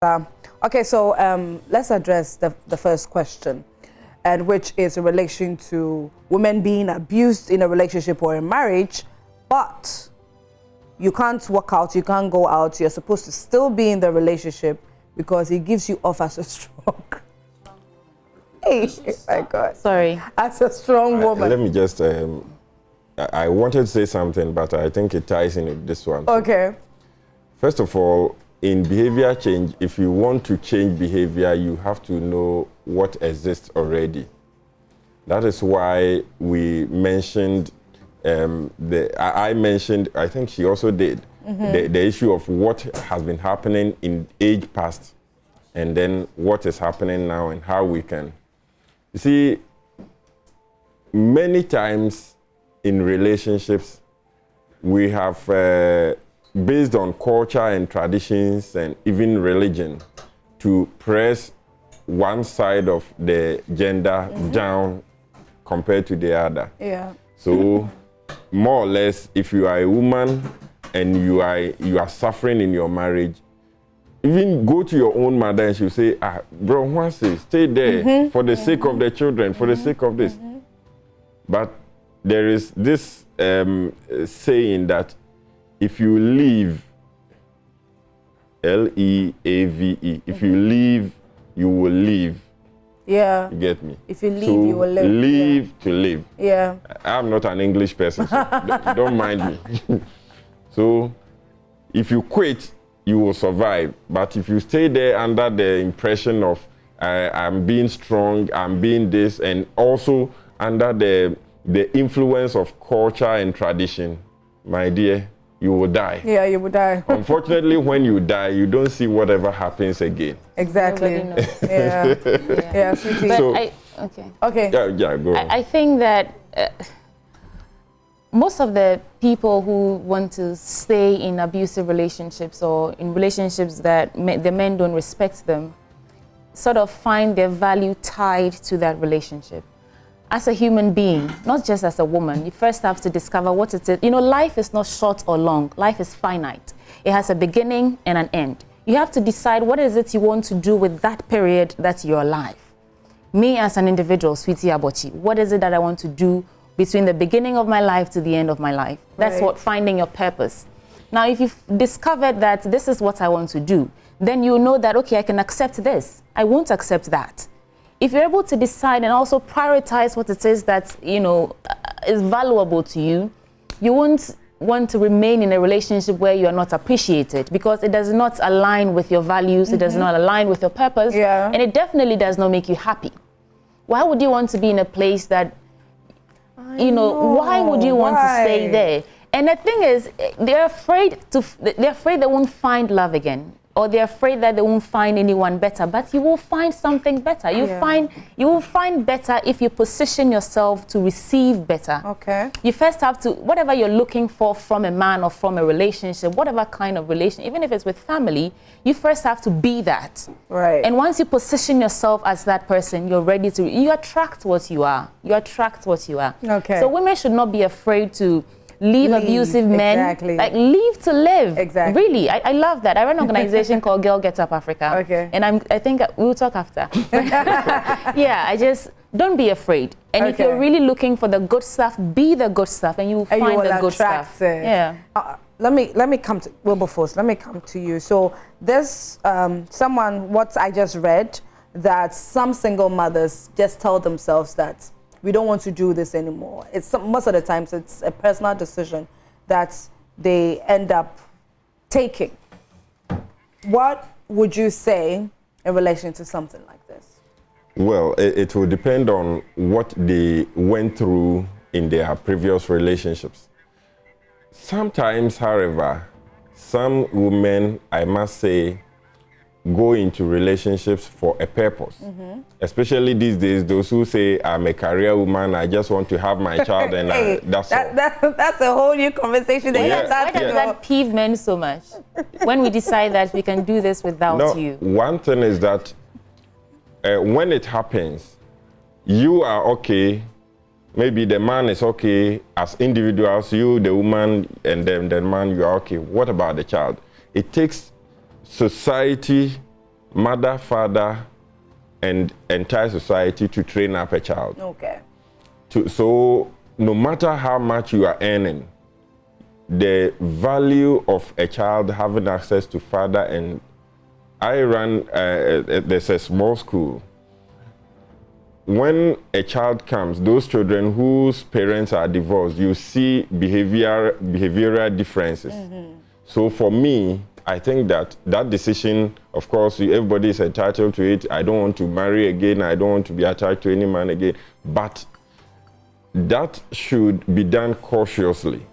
Okay, so let's address the first question, and which is in relation to women being abused in a relationship or in marriage, but you can't walk out, you can't go out, you're supposed to still be in the relationship because it gives you off as a strong. Hey, my God. Sorry. As a strong woman. Let me just, I wanted to say something, but I think it ties in with this one. Okay. First of all, in behavior change, if you want to change behavior, you have to know what exists already. That is why we mentioned, I mentioned, I think she also did, the issue of what has been happening in age past, and then what is happening now and how we can. You see, many times in relationships, we have, based on culture and traditions and even religion, to press one side of the gender down compared to the other. Yeah. So, more or less, if you are a woman and you are suffering in your marriage, even go to your own mother and she'll say, bro, once stay there for the sake of the children, for the sake of this. But there is this saying that if you leave, L-E-A-V-E, if you leave, you will leave. Yeah. You get me? If you leave, so you will live. Leave to live. Yeah. I'm not an English person, so don't mind me. So if you quit, you will survive. But if you stay there under the impression of I'm being strong, I'm being this, and also under the influence of culture and tradition, my dear, you will die. Yeah, you will die. Unfortunately, when you die, you don't see whatever happens again. Exactly. Yeah. Yeah, sweetie. But So- Okay. Yeah, go on. I think that most of the people who want to stay in abusive relationships or in relationships that the men don't respect them sort of find their value tied to that relationship. As a human being, not just as a woman, you first have to discover what it is. You know, life is not short or long. Life is finite. It has a beginning and an end. You have to decide what is it you want to do with that period that's your life. Me as an individual, Sweetie Abochi, what is it that I want to do between the beginning of my life to the end of my life? That's Right. what finding your purpose. Now, if you've discovered that this is what I want to do, then you know that, okay, I can accept this. I won't accept that. If you're able to decide and also prioritize what it is that, you know, is valuable to you, you won't want to remain in a relationship where you are not appreciated because it does not align with your values, it does not align with your purpose, and it definitely does not make you happy. Why would you want to be in a place that, you know, why would you want to stay there? And the thing is, they're afraid they won't find love again. Or they're afraid that they won't find anyone better, but you will find something better. You will find better if you position yourself to receive better. Okay. You first have to, whatever you're looking for from a man or from a relationship, whatever kind of relation, even if it's with family, you first have to be that. Right. And once you position yourself as that person, you're ready to, you attract what you are. You attract what you are. Okay. So women should not be afraid to leave abusive men. Exactly. Like, leave to live. Exactly. Really, I love that. I run an organization called Girl Gets Up Africa. Okay. And I think we'll talk after. Yeah, I just, don't be afraid. And if you're really looking for the good stuff, be the good stuff and you will find the good stuff. It. Yeah. Let me come to Wilberforce. Let me come to you. So there's someone, what I just read, that some single mothers just tell themselves that we don't want to do this anymore. Most of the times it's a personal decision that they end up taking. What would you say in relation to something like this? Well, it will depend on what they went through in their previous relationships. Sometimes, however, some women, I must say, go into relationships for a purpose. Especially these days, those who say, I'm a career woman, I just want to have my child and that's all. That's a whole new conversation. Why does that peeve men so much? When we decide that we can do this without you. One thing is that when it happens, you are okay, maybe the man is okay as individuals, you, the woman, and then the man, you are okay. What about the child? It takes society mother, father, and entire society to train up a child. Okay. So no matter how much you are earning, the value of a child having access to father, and I run, there's a small school. When a child comes, those children whose parents are divorced, you see behavioral differences. So for me, I think that decision, of course, everybody is entitled to it. I don't want to marry again. I don't want to be attached to any man again. But that should be done cautiously.